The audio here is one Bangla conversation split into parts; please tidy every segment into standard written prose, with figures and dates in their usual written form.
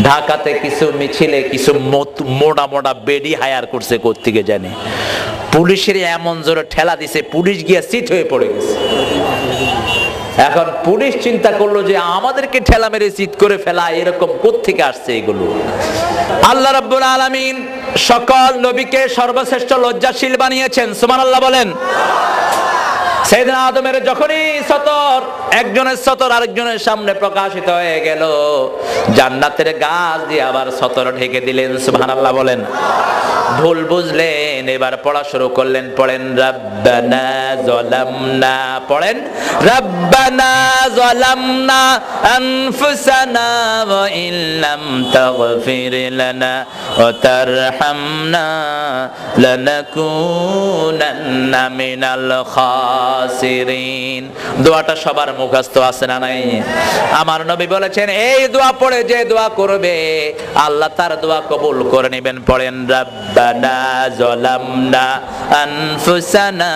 ঢাকাতে কিছু মিছিলে কিছু মোটা মোটা বেডি হায়ার করছে কোত্থেকে জানে, পুলিশের এমন জোরে ঠেলা দিছে পুলিশ গিয়া সিট হয়ে পড়ে গেছে। এখন পুলিশ চিন্তা করলো যে আমাদেরকে ঠেলা মেরে চিৎ করে ফেলা, এরকম কোত্থেকে আসছে এগুলো। আল্লাহ রাব্বুল আলামিন সকল নবীকে সর্বশ্রেষ্ঠ লজ্জাশীল বানিয়েছেন, সুবহানাল্লাহ বলেন। সাইয়েদনা আদমের যখনই সতর, একজনের সতর আরেকজনের সামনে প্রকাশিত হয়ে গেল, জান্নাতের গাছ দিয়ে আবার সতর ঢেকে দিলেন, সুবহানাল্লাহ বলেন। ভুল বুঝলেন, এবার পড়া শুরু করলেন, পড়েন রাব্বানা যালামনা, পড়েন রাব্বানা যালামনা আনফুসানা ওয়া ইল্লাম তাগফির লানা ওয়া তারহামনা লানাকুনান্না মিনাল খাসিরিন। দোয়াটা সবার মুখস্থ আছে না নাই? আমার নবী বলেছেন এই দোয়া পড়ে যে দোয়া করবে আল্লাহ তার দোয়া কবুল করে নেবেন। পড়েন রাব্বানা যালামনা আনফুসানা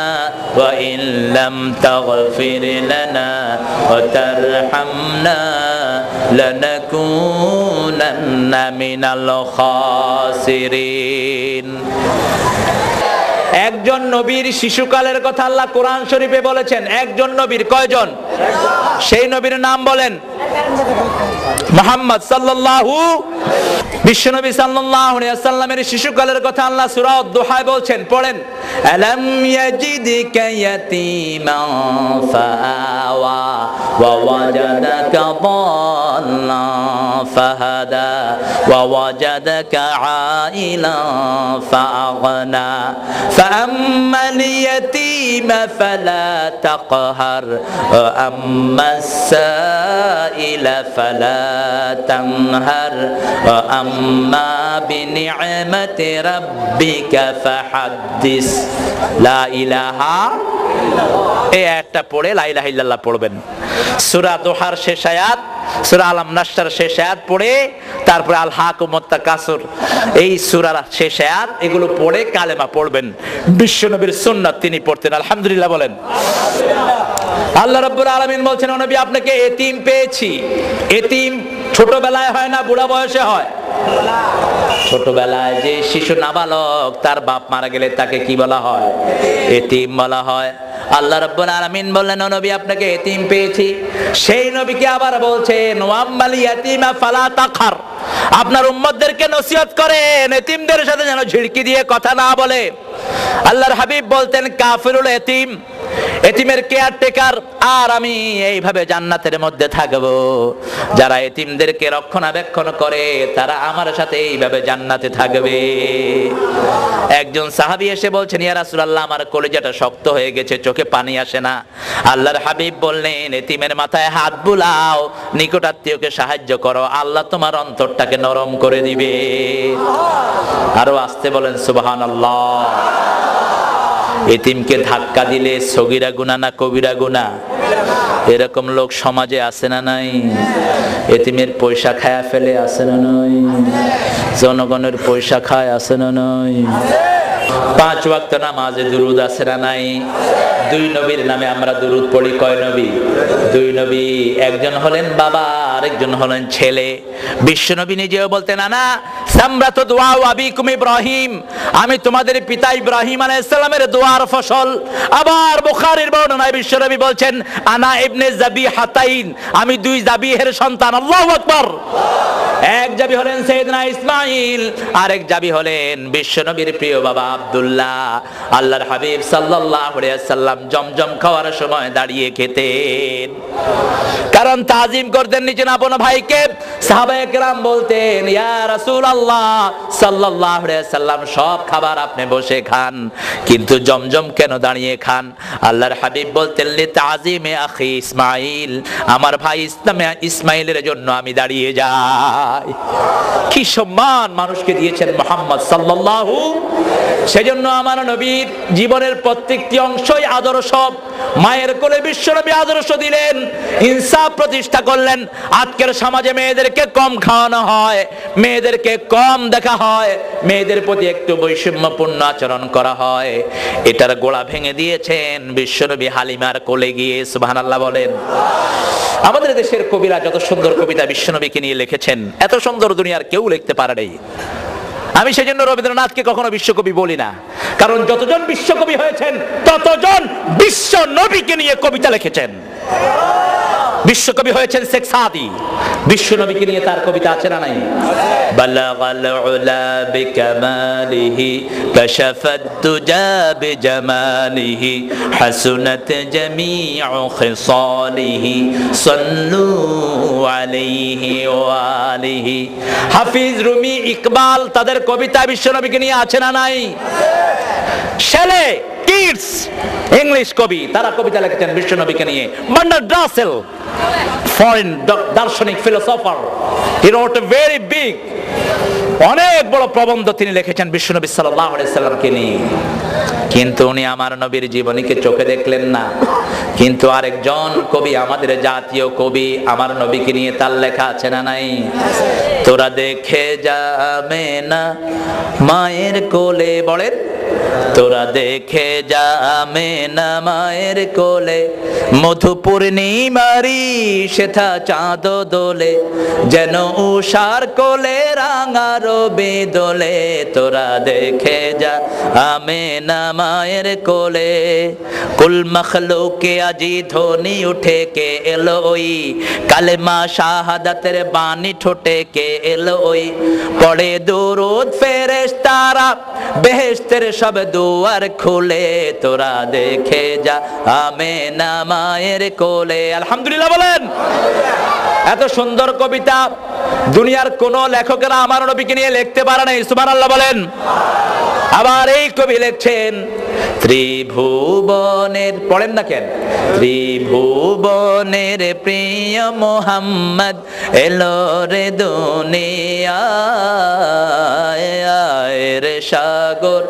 ওয়া ইল্লাম তাগফির লানা ওয়া তারহামনা লানাকুনান্না মিনাল খাসিরিন। একজন নবীর শিশুকালের কথা আল্লাহ কোরআন শরীফে বলেছেন। একজন নবীর কয়জন? সেই নবীর নাম বলেন মুহাম্মদ সাল্লাল্লাহু। বিশ্বনবী সাল্লাল্লাহু আলাইহি ওয়াসাল্লামের শিশুকালের কথা আল্লাহ সূরা আদ-দুহায় বলছেন, পড়েন আলাম ইয়াজিদকা ইয়াতীমান ফাআওয়া ওয়া ওয়াজাদাকা দাল্লান ফাহাদা ওয়া ওয়াজাদাকা আইলান ফাআগনা ফাআম্মাল ইয়াতীমা ফালা তাকহার ওয়া আম্মাস সাইলা ফালা তানহার ওয়া আম্মা বিনি'মাতি রাব্বিকা ফাহাদ্দিস। লা ইলাহা এই একটা পড়ে লা ইলাহা ইল্লাল্লাহ পড়বেন। সূরা দুহার শেষ আয়াত, সূরা আলাম নাসর শেষ আয়াত পড়ে তারপরে আল হাকুমুত তাকাসুর এই সূরার শেষ আয়াত, এগুলো পড়ে কালেমা পড়বেন। বিশ্বনবীর সুন্নাত তিনি পড়তেন, আলহামদুলিল্লাহ বলেন। আল্লাহ রাব্বুল আলামিন বলছেন, ও নবী আপনাকে এতিম পেয়েছি। এতিম ছোটবেলায় হয় না বুড়া বয়সে হয়? ছোটবেলায় যে শিশু নাবালক তার বাপ মারা গেলে তাকে কি বলা হয়? এতিম বলা হয়। আল্লাহ রাব্বুল আলামিন বললেন, ও নবী আপনাকে এতিম পেয়েছি। সেই নবীকে আবার বলছেন ওয়াম্মাল ইয়াতীমা ফালা তাকহার, আপনার উম্মতদেরকে নসিহত করেন এতিমদের সাথে যেন ঝিড়কি দিয়ে কথা না বলে। আল্লাহর হাবিব বলতেন কাফিরুল এতিম, এতিমের কেয়ারটেকার, আর আমি এইভাবে জান্নাতের মধ্যে থাকবো। যারা এতিমদেরকে রক্ষণাবেক্ষণ করে তারা আমার সাথে এইভাবে জান্নাতে থাকবে। একজন সাহাবী এসে বলছেন, ইয়া রাসূলুল্লাহ আমার কলিজাটা শক্ত হয়ে গেছে, চোখে পানি আসে না। আল্লাহর হাবিব বললেন এতিমের মাথায় হাত বুলাও, নিকট আত্মীয়কে সাহায্য করো, আল্লাহ তোমার অন্তরটাকে নরম করে দিবে। আরো আসতে বলেন সুবহানাল্লাহ। এতিমকে ধাক্কা দিলে সগীরা গুনাহ না কবিরা গুনাহ? এরকম লোক সমাজে আছে না নাই? এতিমের পয়সা খায়া ফেলে আছে না নাই? জনগণের পয়সা খায় আছে না নাই? 5 ওয়াক্ত নামাজে দুরুদ আছে না নাই? 2 নবীর নামে আমরা দুরুদ পড়ি। কয় নবী? 2 নবী। একজন হলেন বাবা, আরেকজন হলেন ছেলে। বিশ্বনবী নিজেও বলতেন আনা সামরাতু দুআ আবিকুম ইব্রাহিম, আমি তোমাদের পিতা ইব্রাহিম আলাইহিস সালামের দোয়ার ফসল। আবার বুখারীর বর্ণনায় বিশ্বনবী বলছেন আনা ইবনে যাবিহাতাইন, আমি 2 যাবিহের সন্তান। আল্লাহু আকবার। এক যাবি হলেন সাইয়েদনা ইসমাঈল, আরেক যাবি হলেন বিশ্বনবীর প্রিয় বাবা আব্দুল্লাহ। আল্লাহর হাবিব সাল্লাল্লাহু আলাইহি ওয়াসাল্লাম জমজম খাওয়ার সময় দাঁড়িয়ে খেতেন, কারণ তাজিম করতেন নিজের আপন ভাইকে। সাহাবায়ে কেরাম বলতেন ইয়া রাসূলুল্লাহ সাল্লাল্লাহু আলাইহি ওয়াসাল্লাম সব খাবার আপনি বসে খান, কিন্তু জমজম কেন দাঁড়িয়ে খান? আল্লাহর হাবিব বলতেন লি তাজিমে আখি ইসমাঈল, আমার ভাই ইসমাঈলের জন্য আমি দাঁড়িয়ে যাই। যায়। কি সম্মান মানুষকে দিয়েছেন মুহাম্মদ সাল্লাল্লাহু। সেজন্য আমার নবীর জীবনের প্রত্যেকটি অংশই আদর্শ। মায়ের কোলে বিশ্বনবী আদর্শ দিলেন, ইনসাফ প্রতিষ্ঠা করলেন। আজকের সমাজে মেয়েদেরকে কম খাওয়ানো হয়, মেয়েদেরকে কম দেখা হয়, মেয়েদের প্রতি একটু বৈষম্যপূর্ণ আচরণ করা হয়। এটার গোড়া ভেঙে দিয়েছেন বিশ্বনবী হালিমার কোলে গিয়ে। সুবহানাল্লাহ বলেন। আমাদের দেশের কবিরা যত সুন্দর কবিতা বিশ্বনবীকে নিয়ে লিখেছেন, এত সুন্দর দুনিয়ার কেউ লিখতে পারে নাই। আমি সেজন্য রবীন্দ্রনাথকে কখনো বিশ্বকবি বলি না, কারণ যতজন বিশ্বকবি হয়েছেন ততজন বিশ্ব নবীকে নিয়ে কবিতা লিখেছেন। বিশ্বকবি হয়েছেন শেখ সাদি, বিশ্ব নবীকে নিয়ে তার কবিতা আছে না নাই? বালাগাল উলা বিকামালিহি কাশাফাত দুজা বিজামালিহি হাসুনাত জামিউ খিসালিহি সাল্লু আলাইহি ওয়া আলিহি। হাফিজ, রুমি, ইকবাল তাদের কবিতা বিশ্ব নবীকে নিয়ে আছে না নাই? শেলে, কিডস, ইংলিশ কবি, তারা কবিতা লিখেছেন বিশ্ব নবীকে নিয়ে। বার্নার্ড রাসেল, ফরেন দার্শনিক, philosopher, he wrote a very big, অনেক বড় প্রবন্ধ তিনি লিখেছেন বিশ্বনবী সাল্লাল্লাহু আলাইহি সাল্লামকে নিয়ে। কিন্তু উনি আমার নবীর জীবনীকে চোখে দেখলেন না। কিন্তু আরেকজন কবি, আমাদের জাতীয় কবি, আমার নবীকে নিয়ে তার লেখা আছে না নাই? তোরা দেখে যাবে না মায়ের কোলে, বলেন, তোরা দেখে যাবে না মায়ের কোলে, মধু পূর্ণিমারি সেথা চাঁদ দোলে, যেন উষার কোলে রাঙা রবি দোলে। তোরা দেখে যা আমেনা মায়ের কোলে, কুল মখলুকে আজি ধ্বনি উঠে কে এলো ওই, কালেমা শাহাদাতের বাণী ঠোঁটে কে এলো ওই, পড়ে দুরূদ ফেরেশতারা বেহেশতের সব দুয়ার খুলে। তোরা দেখে যা আমেনা মায়ের কোলে। আলহামদুলিল্লাহ বলেন। এত সুন্দর কবিতা দুনিয়ার কোন লেখকেরা আমার নবীকে নিয়ে লিখতে পারে নাই। সুবহানাল্লাহ বলেন। আবার এই কবি লিখছেন, ত্রিভুবনের, পড়েন না কেন, ত্রিভুবনের প্রিয় মোহাম্মদ এলো রে দুনিয়ায়, রে সাগর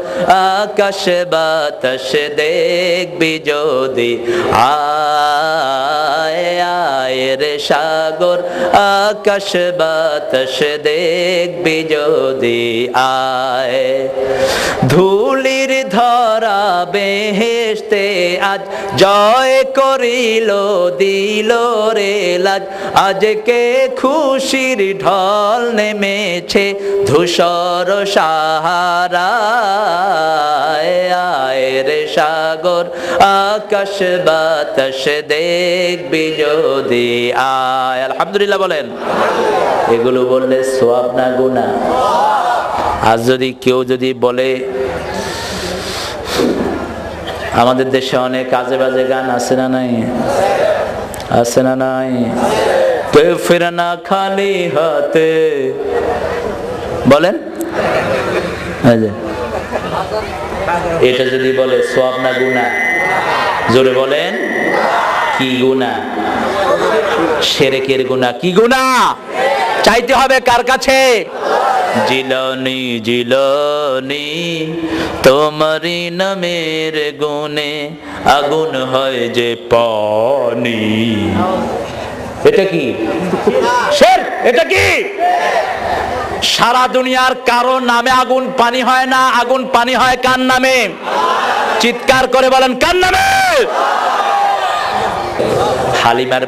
আকাশ বাতাস দেখবি যদি আয়, আয় রে সাগর আকাশ বাতাস দেখবি যদি আয়। ধুলির ধরা বেহেশতে আজ জয় করিল দিল রে লাজ, আজকে খুশির ঢল নেমেছে ধূসর সাহারায়, আয় রে সাগর আকাশ বাতাস দেখবি যদি আয়। আলহামদুলিল্লাহ বলেন। এগুলো বললে সওয়াব না গুনাহ? আজ যদি কেউ যদি বলে, আমাদের দেশে অনেক আজে বাজে গান আছে না নাই? আছে না নাই? কে ফিরনা খালি হাতে, বলেন, এটা যদি বলে সওয়াব না গুনাহ? জোরে বলেন। কি গুনাহ? শিরকের গুনাহ। কি গুনাহ? চাইতে হবে কার কাছে? জিলানি জিলানি তোমারি নামের গুণে আগুন হয় যে পানি। এটা কি? শিরক। এটা কি? সারা দুনিয়ার কারো নামে আগুন পানি হয় না, আগুন পানি হয় কার নামে? চিৎকার করে বলেন, কার নামে? হালিমার